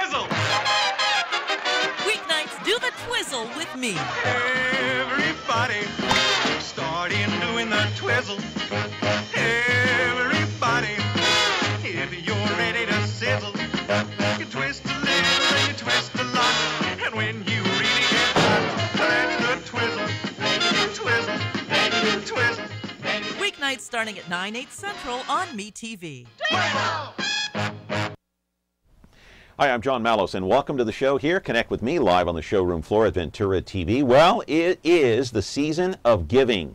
twizzle. Weeknights, do the twizzle with me. Everybody, starting doing the twizzle. Everybody, if you're ready to sizzle, you twist a little and you twist a lot. And when you really get hot, that's the twizzle. Twizzle, twizzle. Weeknights starting at 9/8 Central on MeTV. Hi, I'm John Malos, and welcome to the show here. Connect with me live on the showroom floor at Ventura TV. Well, it is the season of giving.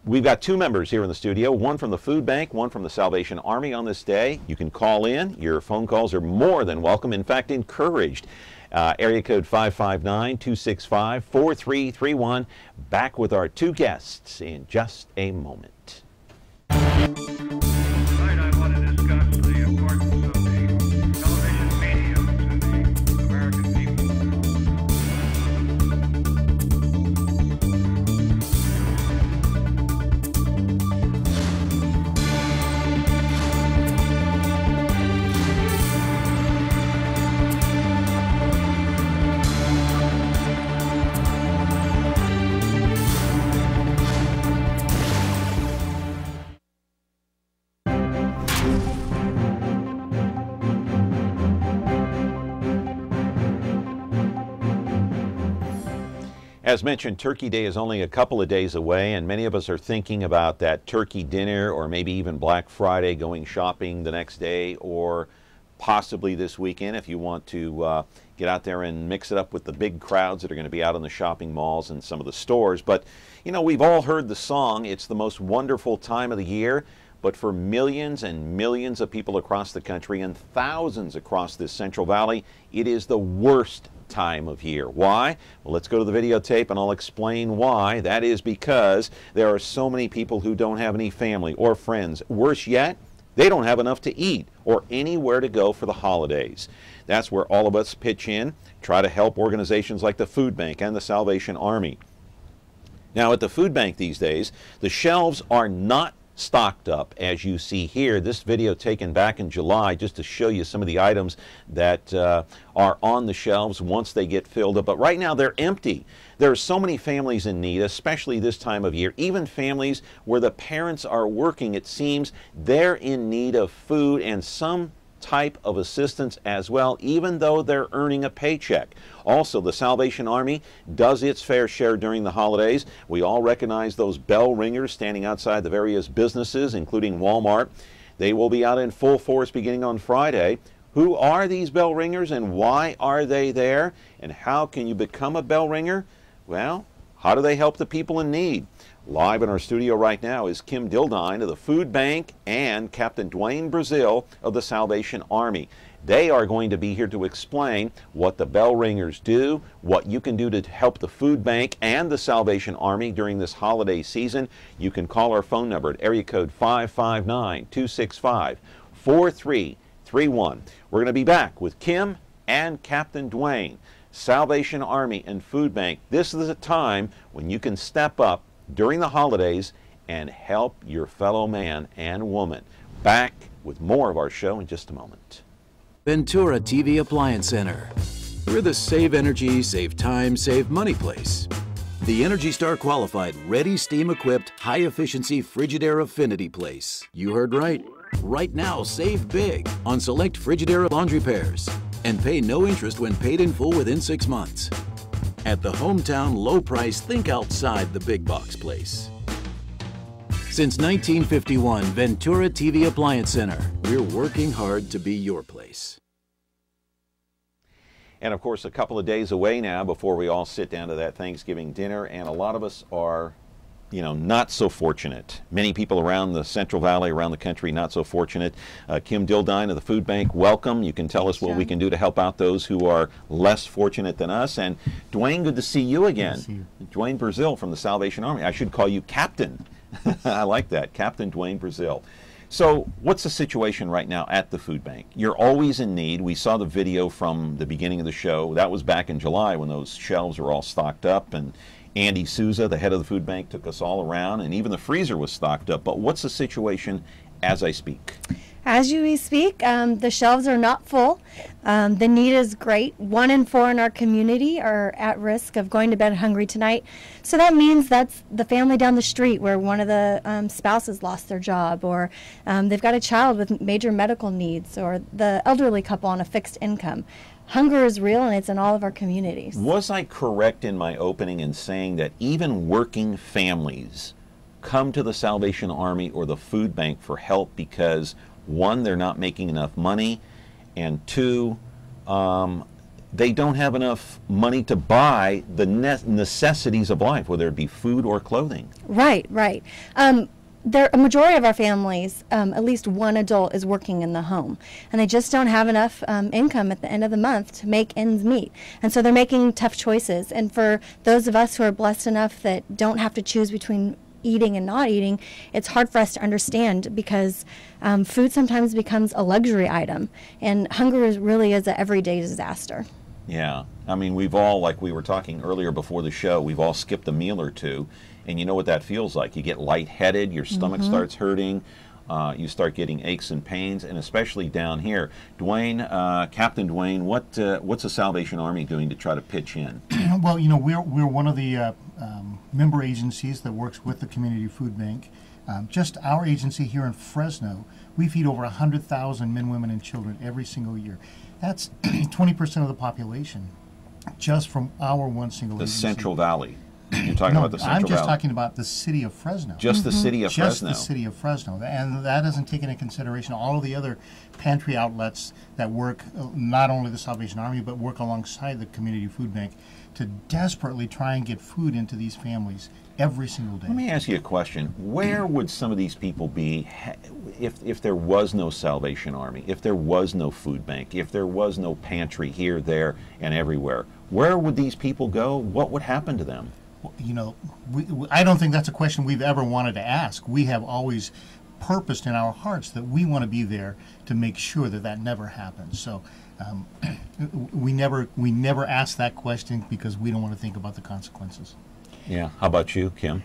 We've got two members here in the studio, one from the food bank, one from the Salvation Army on this day. You can call in. Your phone calls are more than welcome, in fact, encouraged. Area code 559-265-4331. Back with our two guests in just a moment. Tonight I want to discuss the importance of the television medium to the American people. As mentioned, Turkey Day is only a couple of days away, and many of us are thinking about that turkey dinner or maybe even Black Friday, going shopping the next day or possibly this weekend if you want to get out there and mix it up with the big crowds that are going to be out in the shopping malls and some of the stores. But, you know, we've all heard the song, it's the most wonderful time of the year. But for millions and millions of people across the country and thousands across this Central Valley, it is the worst time of year. Why? Well, let's go to the videotape and I'll explain why. That is because there are so many people who don't have any family or friends. Worse yet, they don't have enough to eat or anywhere to go for the holidays. That's where all of us pitch in, try to help organizations like the Food Bank and the Salvation Army. Now, at the Food Bank these days, the shelves are not stocked up as you see here. This video taken back in July just to show you some of the items that are on the shelves once they get filled up. But right now they're empty. There are so many families in need, especially this time of year. Even families where the parents are working, it seems they're in need of food and some type of assistance as well, even though they're earning a paycheck. Also, the Salvation Army does its fair share during the holidays. We all recognize those bell ringers standing outside the various businesses, including Walmart. They will be out in full force beginning on Friday. Who are these bell ringers and why are they there? And how can you become a bell ringer? Well, how do they help the people in need? Live in our studio right now is Kym Dildine of the Food Bank and Captain Dwaine Breazeale of the Salvation Army. They are going to be here to explain what the bell ringers do, what you can do to help the Food Bank and the Salvation Army during this holiday season. You can call our phone number at area code 559-265-4331. We're going to be back with Kym and Captain Dwaine. Salvation Army and Food Bank, this is a time when you can step up during the holidays and help your fellow man and woman. Back with more of our show in just a moment. Ventura TV Appliance Center. We're the save energy, save time, save money place. The Energy Star qualified, ready steam equipped, high efficiency Frigidaire affinity place. You heard right. Right now, save big on select Frigidaire laundry pairs and pay no interest when paid in full within 6 months. At the hometown low price, think outside the big box place. Since 1951, Ventura TV Appliance Center. We're working hard to be your place. And of course, a couple of days away now before we all sit down to that Thanksgiving dinner, and a lot of us are, you know, not so fortunate. Many people around the Central Valley, around the country, not so fortunate. Kym Dildine of the Food Bank, welcome. You can tell us what we can do to help out those who are less fortunate than us. And Dwaine, good to see you again. Good to see you. Dwaine Breazeale from the Salvation Army. I should call you Captain. I like that, Captain Dwaine Breazeale. So what's the situation right now at the food bank? You're always in need. We saw the video from the beginning of the show. That was back in July when those shelves were all stocked up, and Andy Souza, the head of the food bank, took us all around, and even the freezer was stocked up. But what's the situation as I speak? As we speak, the shelves are not full. The need is great. 1 in 4 in our community are at risk of going to bed hungry tonight. So that means that's the family down the street where one of the spouses lost their job, or they've got a child with major medical needs, or the elderly couple on a fixed income. Hunger is real, and it's in all of our communities. Was I correct in my opening in saying that even working families come to the Salvation Army or the food bank for help because, one, they're not making enough money, and two, they don't have enough money to buy the necessities of life, whether it be food or clothing? Right, right. A majority of our families, at least one adult is working in the home, and they just don't have enough income at the end of the month to make ends meet. And so they're making tough choices. And for those of us who are blessed enough that don't have to choose between eating and not eating, it's hard for us to understand, because food sometimes becomes a luxury item, and hunger really is an everyday disaster. Yeah. I mean, we've all, like we were talking earlier before the show, we've all skipped a meal or two, and you know what that feels like. You get lightheaded, your stomach starts hurting, you start getting aches and pains, and especially down here. Dwaine, Captain Dwaine, what's the Salvation Army doing to try to pitch in? Well, you know, we're one of the member agencies that works with the Community Food Bank. Just our agency here in Fresno, we feed over 100,000 men, women, and children every single year. That's 20% of the population, just from our one single agency. The Central Valley. You're talking about the Central I'm just Valley. talking about the city of Fresno. Just the city of Just Fresno. the city of Fresno. And that doesn't take into consideration all of the other pantry outlets that work, not only the Salvation Army, but work alongside the Community Food Bank to desperately try and get food into these families every single day. Let me ask you a question. Where would some of these people be if there was no Salvation Army, if there was no food bank, if there was no pantry here, there, and everywhere? Where would these people go? What would happen to them? You know, I don't think that's a question we've ever wanted to ask. We have always purposed in our hearts that we want to be there to make sure that that never happens. So we never ask that question because we don't want to think about the consequences. Yeah. How about you, Kym?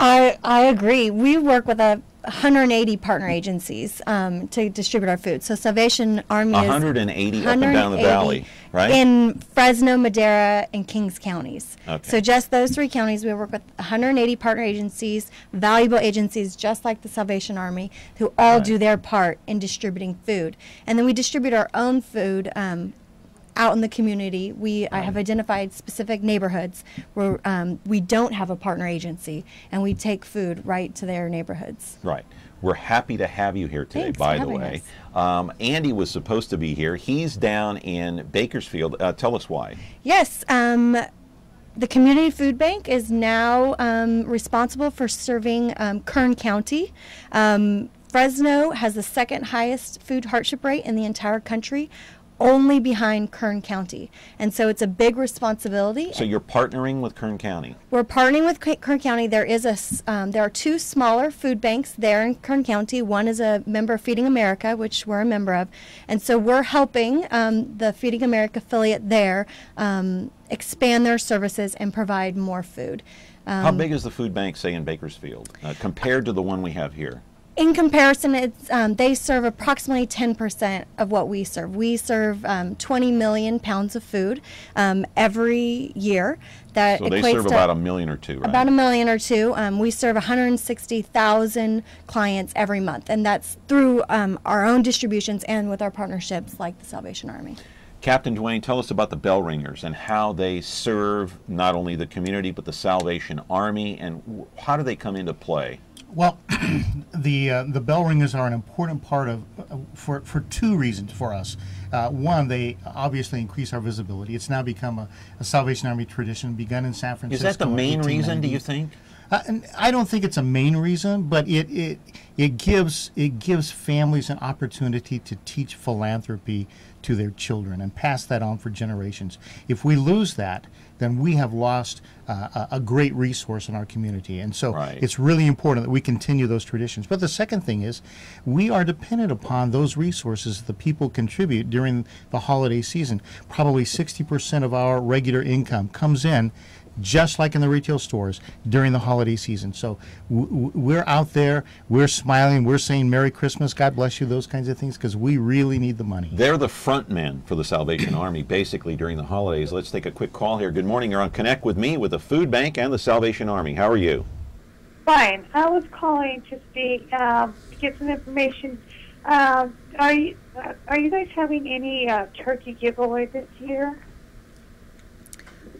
I agree. We work with 180 partner agencies to distribute our food. So Salvation Army is 180 up and down the valley, right? In Fresno, Madera, and Kings counties. Okay. So just those 3 counties, we work with 180 partner agencies, valuable agencies just like the Salvation Army, who all do their part in distributing food. And then we distribute our own food out in the community. I have identified specific neighborhoods where we don't have a partner agency, and we take food right to their neighborhoods. Right. We're happy to have you here today, Thanks by for the having way. Andy was supposed to be here. He's down in Bakersfield. Tell us why. Yes. The Community Food Bank is now responsible for serving Kern County. Fresno has the 2nd highest food hardship rate in the entire country, only behind Kern County. And so it's a big responsibility. So you're partnering with Kern County? We're partnering with Kern County. There are 2 smaller food banks there in Kern County. One is a member of Feeding America, which we're a member of. And so we're helping the Feeding America affiliate there expand their services and provide more food. How big is the food bank, say, in Bakersfield, compared to the one we have here? In comparison, they serve approximately 10% of what we serve. We serve 20 million pounds of food every year. That so they equates serve to about 1 million or 2, right? About 1 million or 2. We serve 160,000 clients every month, and that's through our own distributions and with our partnerships like the Salvation Army. Captain Dwaine, tell us about the bell ringers and how they serve not only the community but the Salvation Army, and how do they come into play? Well, the bell ringers are an important part of for 2 reasons for us. One, they obviously increase our visibility. It's now become a Salvation Army tradition, begun in San Francisco. Is that the main reason, do you think? I don't think it's a main reason, but it gives families an opportunity to teach philanthropy to their children and pass that on for generations. If we lose that, then we have lost a great resource in our community. And so it's really important that we continue those traditions. But the second thing is we are dependent upon those resources that people contribute during the holiday season. Probably 60% of our regular income comes in just like in the retail stores during the holiday season. So we're out there, we're smiling, we're saying Merry Christmas, God bless you, those kinds of things, because we really need the money. They're the front men for the Salvation Army, basically, during the holidays. Let's take a quick call here. Good morning. You're on Connect with me with the Food Bank and the Salvation Army. How are you? Fine. I was calling to see, to get some information. Are you guys having any turkey giveaway this year?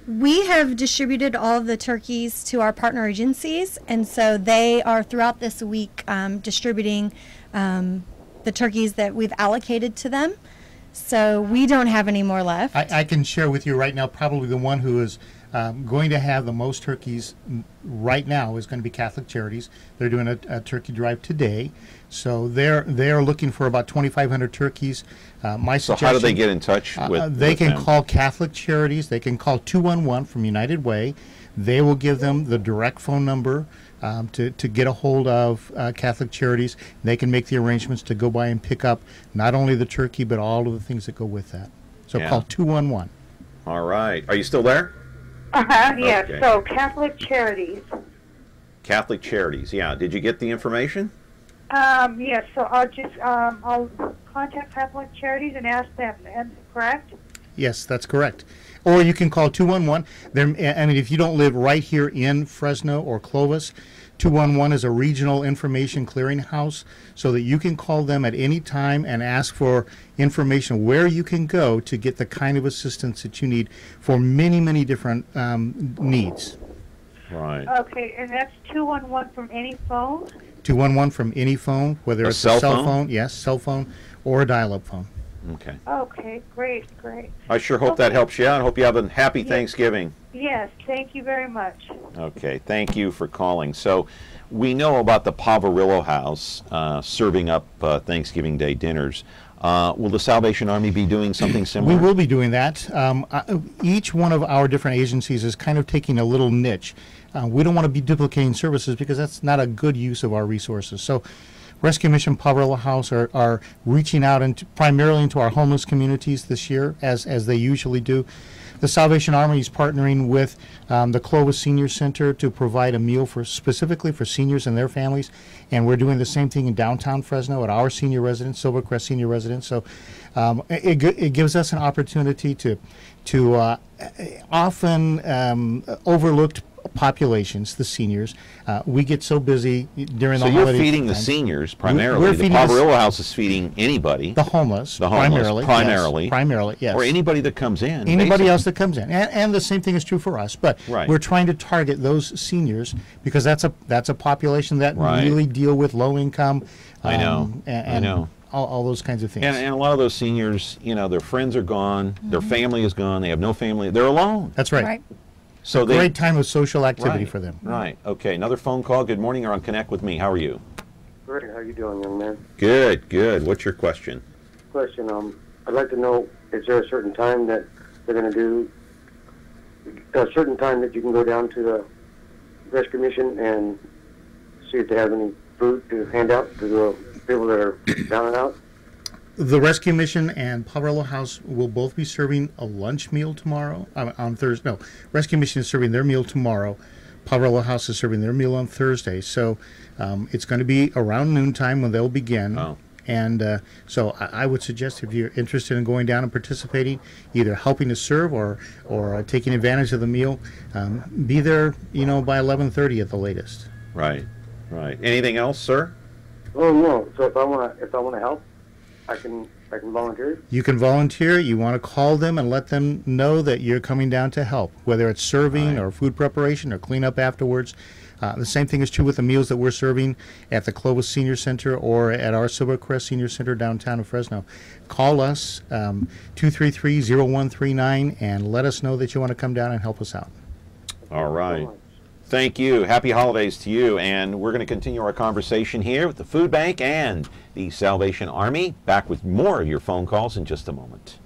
We have distributed all of the turkeys to our partner agencies, and so they are throughout this week distributing the turkeys that we've allocated to them. So we don't have any more left. I can share with you right now, probably the one who is going to have the most turkeys right now is going to be Catholic Charities. They're doing a turkey drive today. So they're looking for about 2,500 turkeys. My So suggestion, how do they get in touch with they can them? call Catholic Charities. They can call 211 from United Way. They will give them the direct phone number to get a hold of Catholic Charities. They can make the arrangements to go by and pick up not only the turkey, but all of the things that go with that. So Yeah. call 211. All right. Are you still there? Yes. Okay. So Catholic Charities. Catholic Charities. Yeah. Did you get the information? Yes. So I'll just I'll contact Catholic Charities and ask them. Correct? Yes, that's correct. Or you can call 211. I mean, if you don't live right here in Fresno or Clovis, 211 is a regional information clearinghouse, so that you can call them at any time and ask for information where you can go to get the kind of assistance that you need for many, many different needs. Right. Okay. And that's 211 from any phone. 211 from any phone, whether it's cell a cell phone? phone, yes, cell phone, or a dial-up phone. Okay. Okay. Great. Great. I sure hope that helps you out. I hope you have a happy Thanksgiving. Yes. Thank you very much. Okay, thank you for calling. So we know about the Pavarillo House serving up Thanksgiving Day dinners. Will the Salvation Army be doing something similar? We will be doing that. Each one of our different agencies is kind of taking a little niche. We don't want to be duplicating services because that's not a good use of our resources. So Rescue Mission Pavarillo House are reaching out primarily into our homeless communities this year, as they usually do. The Salvation Army is partnering with the Clovis Senior Center to provide a meal specifically for seniors and their families, and we're doing the same thing in downtown Fresno at our senior residence, Silvercrest Senior Residence. So it gives us an opportunity to often overlooked populations, the seniors. We get so busy during the holidays. So you're feeding the seniors primarily. We're The feeding Pavarillo House is feeding anybody. The homeless, primarily. primarily, yes. Or anybody that comes in. Anybody basically. else that comes in, and the same thing is true for us. But Right. we're trying to target those seniors because that's a population that Right. really deal with low income. I know. And I know. all those kinds of things. And a lot of those seniors, their friends are gone, their family is gone, they have no family, they're alone. That's right. Right. So Great time of social activity Right, for them. Right. Okay. Another phone call. Good morning. You're on Connect with me. How are you? Great. How you doing, young man? Good. Good. What's your question? Question. I'd like to know: is there a certain time that they're going to do? A certain time that you can go down to the rescue mission and see if they have any food to hand out to the people that are down and out? The Rescue Mission and Pavarillo House will both be serving a lunch meal tomorrow, on Thursday. No, Rescue Mission is serving their meal tomorrow. Pavarillo House is serving their meal on Thursday. So it's going to be around noontime when they'll begin. Oh. And so I would suggest, if you're interested in going down and participating, either helping to serve or taking advantage of the meal, be there, by 11:30 at the latest. Right. Right. Anything else, sir? Oh no. So if I want to help, I can volunteer. You can volunteer. You want to call them and let them know that you're coming down to help, whether it's serving or food preparation or cleanup afterwards. The same thing is true with the meals that we're serving at the Clovis Senior Center or at our Silvercrest Senior Center downtown in Fresno. Call us, 233-0139, and let us know that you want to come down and help us out. All right. Thank you. Happy holidays to you. And we're going to continue our conversation here with the Food Bank and the Salvation Army. Back with more of your phone calls in just a moment.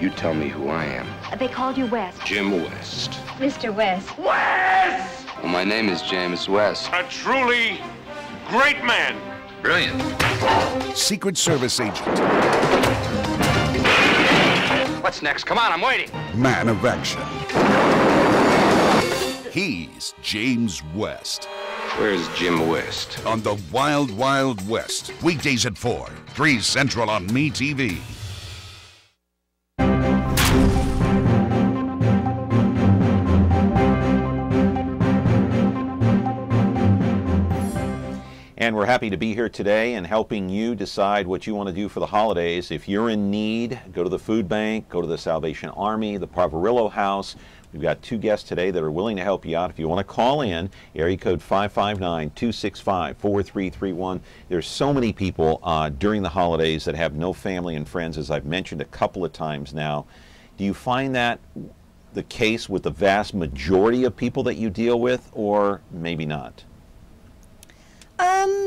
You tell me who I am. They called you West. Jim West. Mr. West. West! Well, my name is James West. A truly great man. Brilliant. Secret Service agent. What's next? Come on, I'm waiting. Man of action. He's James West. Where's Jim West? On the Wild Wild West. Weekdays at 4, 3 Central on MeTV. And we're happy to be here today and helping you decide what you want to do for the holidays. If you're in need, go to the food bank, go to the Salvation Army, the Proverillo House. We've got 2 guests today that are willing to help you out. If you want to call in, area code 559-265-4331. There's so many people during the holidays that have no family and friends, as I've mentioned a couple of times now. Do you find that the case with the vast majority of people that you deal with, or maybe not?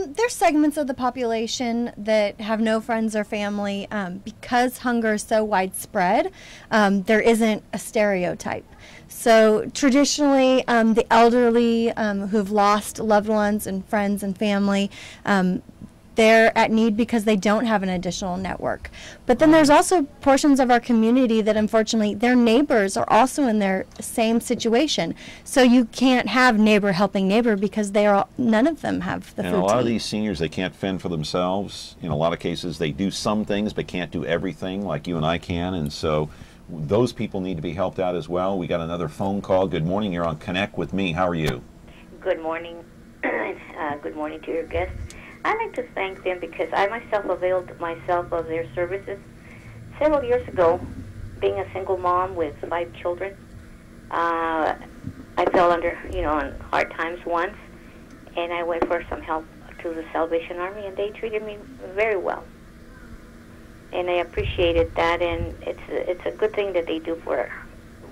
There's segments of the population that have no friends or family. Because hunger is so widespread, there isn't a stereotype. So traditionally, the elderly who've lost loved ones and friends and family, they're at need because they don't have an additional network. But then there's also portions of our community that unfortunately their neighbors are also in their same situation. So you can't have neighbor helping neighbor because none of them have the food. And a lot of eat. these seniors, they can't fend for themselves. In a lot of cases, they do some things but can't do everything like you and I can. And so those people need to be helped out as well. We got another phone call. Good morning. You're on Connect with Me. How are you? Good morning. Good morning to your guests. I'd like to thank them because I myself availed myself of their services several years ago. Being a single mom with 5 children, I fell under, on hard times once, and I went for some help to the Salvation Army, and they treated me very well. And I appreciated that, and it's a good thing that they do for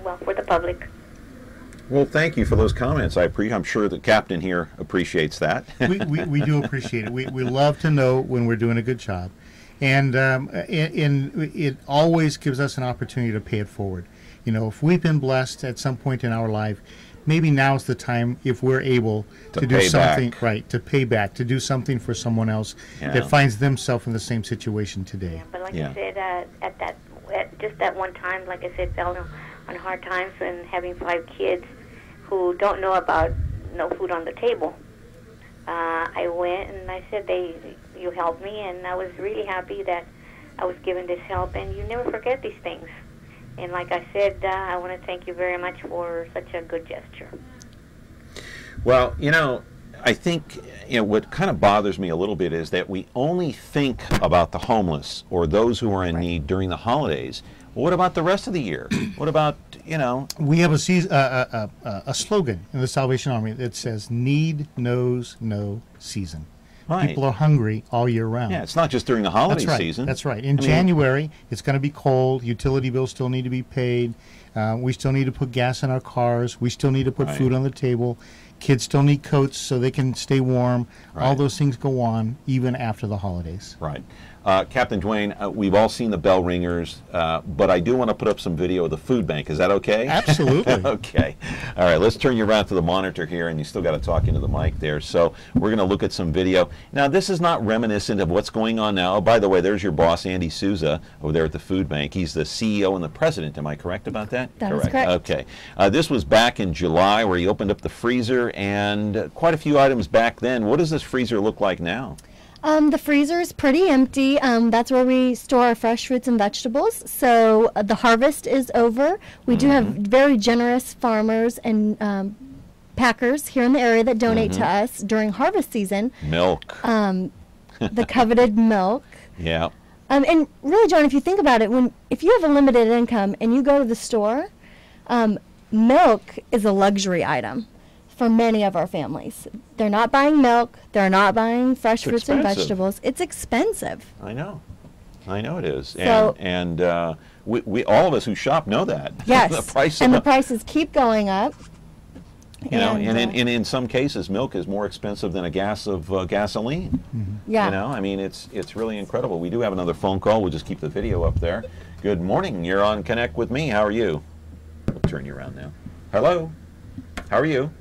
the public. Well, thank you for those comments. I'm sure the captain here appreciates that. we do appreciate it. We love to know when we're doing a good job. And it always gives us an opportunity to pay it forward. If we've been blessed at some point in our life, maybe now's the time, if we're able to do something, right, to pay back, to do something for someone else that finds themselves in the same situation today. Yeah, but like I said, at just that one time, like I said, fell on hard times and having 5 kids who don't know about no food on the table. I went and I said, you helped me, and I was really happy that I was given this help, and you never forget these things. And like I said, I want to thank you very much for such a good gesture. Well, I think what kind of bothers me a little bit is that we only think about the homeless or those who are in need during the holidays. Well, what about the rest of the year? What about, We have a slogan in the Salvation Army that says, "Need knows no season." Right. People are hungry all year round. Yeah, it's not just during the holiday season. That's right. In January, it's going to be cold. Utility bills still need to be paid. We still need to put gas in our cars. We still need to put food on the table. Kids still need coats so they can stay warm. Right. All those things go on even after the holidays. Right. Captain Dwaine, we've all seen the bell ringers, but I do want to put up some video of the food bank. Is that okay? Absolutely. Okay. All right, let's turn you around to the monitor here, and you still got to talk into the mic there. So we're going to look at some video. Now, this is not reminiscent of what's going on now. Oh, by the way, there's your boss, Andy Souza, over there at the food bank. He's the CEO and the president. Am I correct about that? That is correct. Okay. This was back in July where he opened up the freezer, and quite a few items back then. What does this freezer look like now? The freezer is pretty empty. That's where we store our fresh fruits and vegetables. So the harvest is over. We do have very generous farmers and packers here in the area that donate to us during harvest season. Milk. The coveted milk. Yeah. And really, John, if you think about it, if you have a limited income and you go to the store, milk is a luxury item for many of our families. They're not buying milk. They're not buying fresh fruits and vegetables. It's expensive. I know it is. So, and we all of us who shop know that. Yes. the prices keep going up. And in some cases, milk is more expensive than a gas of gasoline. Yeah. I mean, it's really incredible. We do have another phone call. We'll just keep the video up there. Good morning. You're on Connect with Me. How are you? We'll turn you around now. Hello. How are you?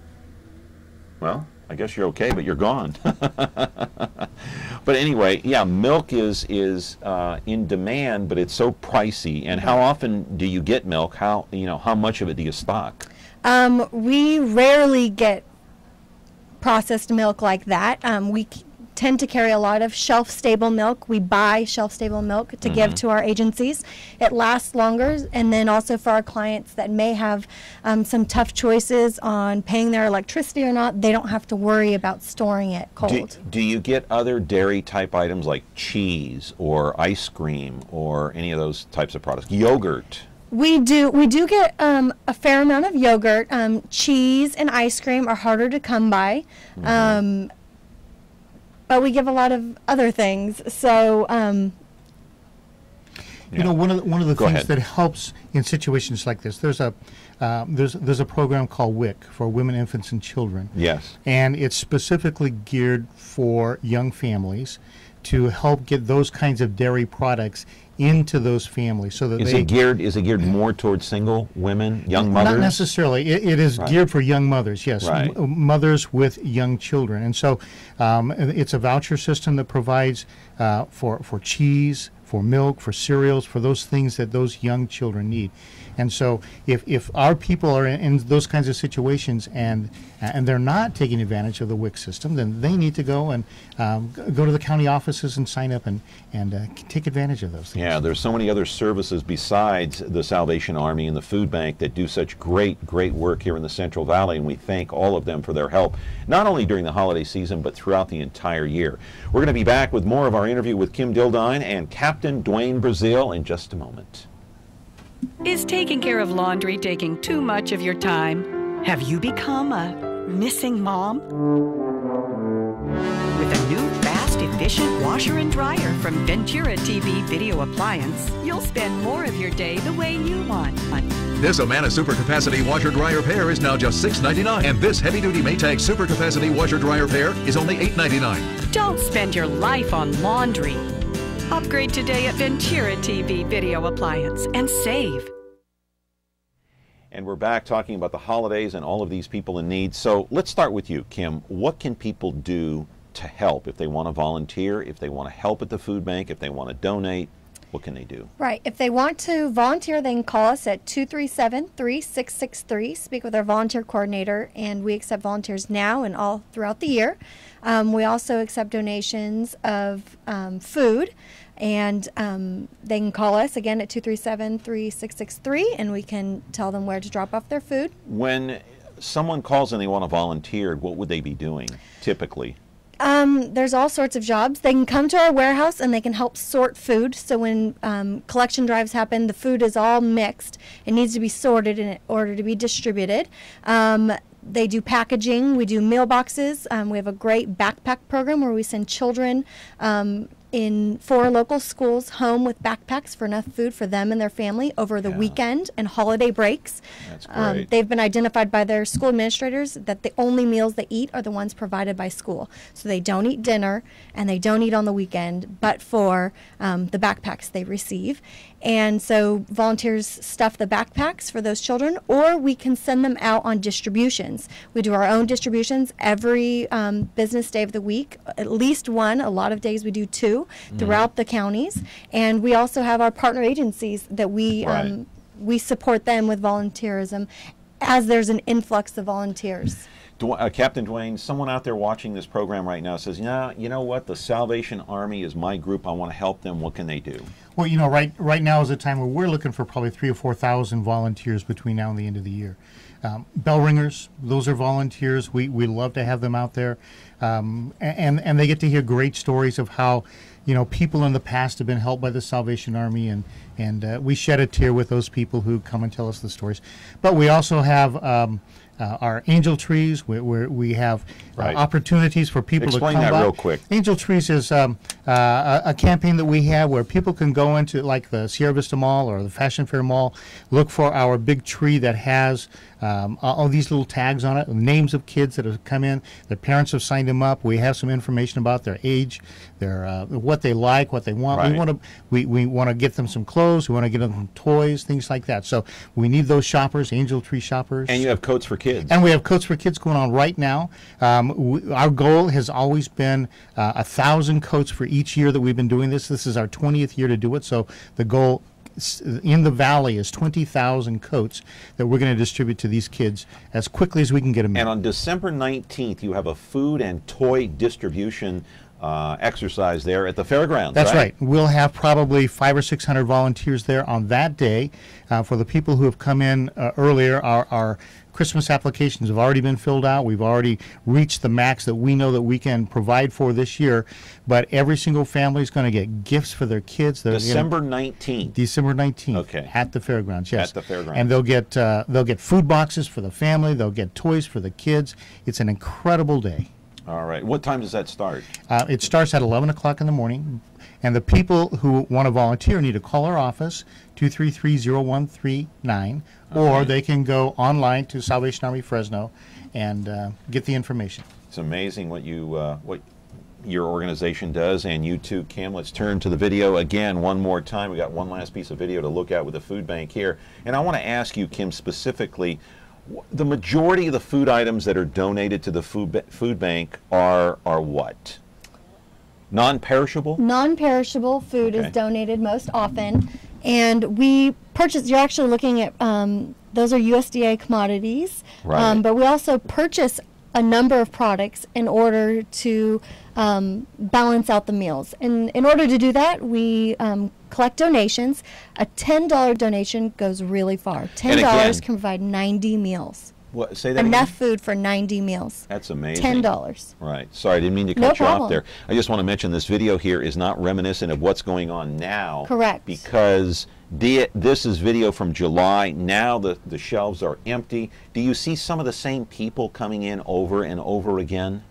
Well, I guess you're okay, but you're gone. But anyway, yeah, milk is in demand, but it's so pricey. And how often do you get milk? How much of it do you stock? We rarely get processed milk like that. We tend to carry a lot of shelf-stable milk. We buy shelf-stable milk to give to our agencies. It lasts longer, and then also for our clients that may have some tough choices on paying their electricity or not, they don't have to worry about storing it cold. Do you get other dairy-type items like cheese or ice cream or any of those types of products? Yogurt? We do get a fair amount of yogurt. Cheese and ice cream are harder to come by. But we give a lot of other things. So, you know, one of the things that helps in situations like this, there's a program called WIC for Women, Infants, and Children. Yes. And it's specifically geared for young families to help get those kinds of dairy products into those families, so that is it geared more towards single women, young mothers? Not necessarily. It is geared for young mothers. Yes, mothers with young children, and so it's a voucher system that provides for cheese, for milk, for cereals, for those things that those young children need. And so if our people are in those kinds of situations and they're not taking advantage of the WIC system, then they need to go and go to the county offices and sign up and take advantage of those things. Yeah, there's so many other services besides the Salvation Army and the Food Bank that do such great work here in the Central Valley, and we thank all of them for their help, not only during the holiday season, but throughout the entire year. We're going to be back with more of our interview with Kym Dildine and Captain Dwaine Breazeale in just a moment. Is taking care of laundry taking too much of your time? Have you become a missing mom? With a new fast, efficient washer and dryer from Ventura TV Video Appliance, you'll spend more of your day the way you want. This Amana Super Capacity Washer Dryer Pair is now just $6.99, and this heavy-duty Maytag Super Capacity Washer Dryer Pair is only $8.99. Don't spend your life on laundry. Upgrade today at Ventura TV Video Appliance and save. And we're back talking about the holidays and all of these people in need. So let's start with you, Kym. What can people do to help if they want to volunteer, if they want to help at the food bank, if they want to donate? What can they do? Right. If they want to volunteer, they can call us at 237-3663, speak with our volunteer coordinator, and we accept volunteers now and all throughout the year. We also accept donations of food, and they can call us again at 237-3663, and we can tell them where to drop off their food. When someone calls and they want to volunteer, what would they be doing typically? There's all sorts of jobs. They can come to our warehouse and they can help sort food. So when collection drives happen, the food is all mixed. It needs to be sorted in order to be distributed. They do packaging. We do meal boxes. We have a great backpack program where we send children in 4 local schools home with backpacks for enough food for them and their family over the weekend and holiday breaks. That's great. They've been identified by their school administrators that the only meals they eat are the ones provided by school. So they don't eat dinner and they don't eat on the weekend, but for the backpacks they receive. And so volunteers stuff the backpacks for those children, or we can send them out on distributions. We do our own distributions every business day of the week, at least one. A lot of days we do 2 throughout the counties. And we also have our partner agencies that we support them with volunteerism as there's an influx of volunteers. Captain Dwaine, someone out there watching this program right now says, "Yeah, you know what? The Salvation Army is my group. I want to help them. What can they do?" Well, you know, right now is a time where we're looking for probably 3,000 or 4,000 volunteers between now and the end of the year. Bell ringers, those are volunteers. We love to have them out there, and they get to hear great stories of how, you know, people in the past have been helped by the Salvation Army, and we shed a tear with those people who come and tell us the stories. But we also have our angel trees, where we have opportunities for people to come by. Explain that real quick. Angel trees is a campaign that we have where people can go into, like the Sierra Vista Mall or the Fashion Fair Mall, look for our big tree that has all these little tags on it, names of kids that have come in. Their parents have signed them up. We have some information about their age, their what they like, what they want. Right. We want to get them some clothes. We want to get them some toys, things like that. So we need those shoppers, Angel Tree shoppers. And you have coats for kids. And we have coats for kids going on right now. Our goal has always been 1,000 coats for each year that we've been doing this. This is our 20th year to do it. So the goal in the valley is 20,000 coats that we're going to distribute to these kids as quickly as we can get them in. And on December 19th, you have a food and toy distribution exercise there at the fairgrounds. That's right. We'll have probably 500 or 600 volunteers there on that day. For the people who have come in earlier, our Christmas applications have already been filled out. We've already reached the max that we know that we can provide for this year. But every single family is going to get gifts for their kids. December 19th. December 19th. Okay. At the fairgrounds, yes. At the fairgrounds. And they'll get food boxes for the family. They'll get toys for the kids. It's an incredible day. All right. What time does that start? It starts at 11 o'clock in the morning. And the people who want to volunteer need to call our office, 233-0139, or they can go online to Salvation Army Fresno and get the information. It's amazing what your organization does, and you too, Kym. Let's turn to the video again one more time. We got one last piece of video to look at with the food bank here. And I want to ask you, Kym, specifically, the majority of the food items that are donated to the food bank are what? Non-perishable? Non-perishable food is donated most often, and we purchase. You're actually looking at those are USDA commodities, right. But we also purchase a number of products in order to balance out the meals. And in order to do that, we collect donations. A $10 donation goes really far. $10 can provide 90 meals. What, say that Enough again? food for 90 meals. That's amazing. $10. Right. Sorry, I didn't mean to cut you off there. I just want to mention this video here is not reminiscent of what's going on now. Correct. Because this is video from July. Now the shelves are empty. Do you see some of the same people coming in over and over again?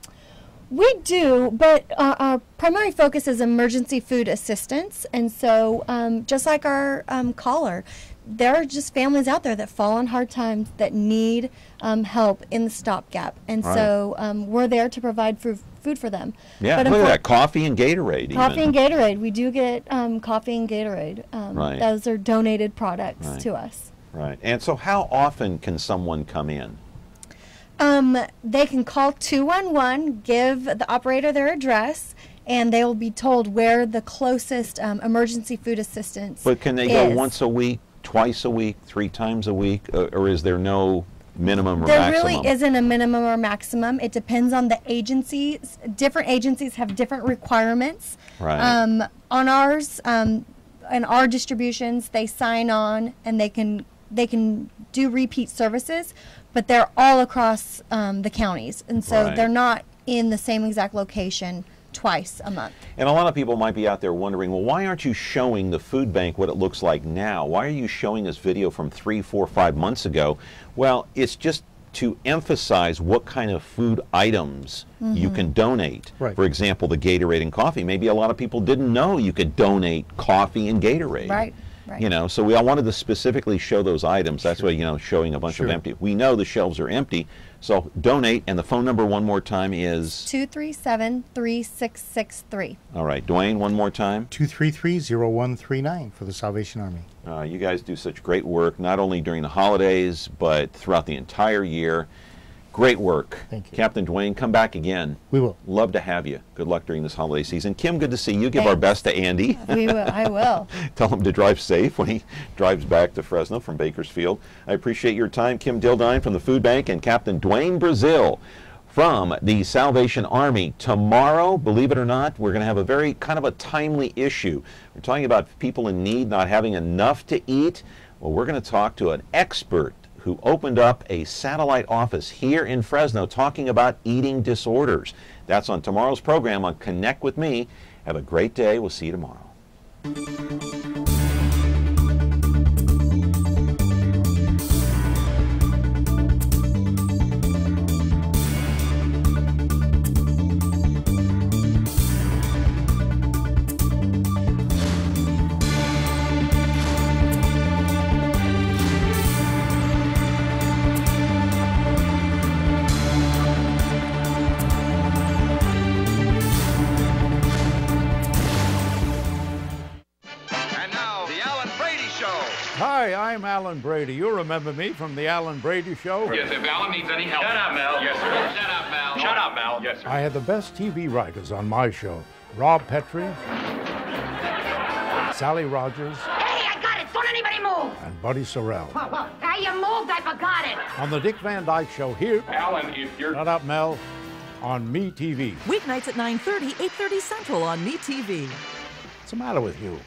We do, but our primary focus is emergency food assistance. And so just like our caller, there are just families out there that fall on hard times that need help in the stopgap. And so we're there to provide food for them. Yeah, but look at that. Coffee and Gatorade. Coffee and Gatorade. We do get coffee and Gatorade. Right. Those are donated products to us. Right. And so how often can someone come in? They can call 211, give the operator their address, and they will be told where the closest emergency food assistance But can they go once a week, twice a week, 3 times a week, or is there no minimum or maximum? There really isn't a minimum or maximum. It depends on the agencies. Different agencies have different requirements. Right. On ours, in our distributions, they sign on and they can do repeat services, but they're all across the counties, and so they're not in the same exact location twice a month. And a lot of people might be out there wondering, well, why aren't you showing the food bank what it looks like now? Why are you showing this video from 3, 4, 5 months ago? Well, it's just to emphasize what kind of food items you can donate. Right. For example, the Gatorade and coffee. Maybe a lot of people didn't know you could donate coffee and Gatorade. Right. You know, so we all wanted to specifically show those items. That's why, you know, showing a bunch of empty. We know the shelves are empty, so donate. And the phone number one more time is 237-3663. All right, Dwayne, one more time. 233-0139 for the Salvation Army. You guys do such great work, not only during the holidays, but throughout the entire year. Great work. Thank you. Captain Dwaine, come back again. We will. Love to have you. Good luck during this holiday season. Kym, good to see you. Give our best to Andy. We will. I will. Tell him to drive safe when he drives back to Fresno from Bakersfield. I appreciate your time. Kym Dildine from the Food Bank and Captain Dwaine Breazeale from the Salvation Army. Tomorrow, believe it or not, we're going to have a very kind of a timely issue. We're talking about people in need not having enough to eat. Well, we're going to talk to an expert who opened up a satellite office here in Fresno talking about eating disorders. That's on tomorrow's program on Connect with Me. Have a great day. We'll see you tomorrow. Hi, I'm Alan Brady. You remember me from the Alan Brady Show? Yes, if Alan needs any help. Shut up, Mel. Yes, sir. Shut up, Mel. Shut up, Mel. Yes, sir. I had the best TV writers on my show. Rob Petrie, Sally Rogers, Hey, I got it. Don't anybody move. and Buddy Sorrell. Whoa. Hey, you moved. I forgot it. On the Dick Van Dyke Show here. Alan, if you're... Shut up, Mel. On MeTV. Weeknights at 9:30, 8:30 Central on MeTV. What's the matter with you?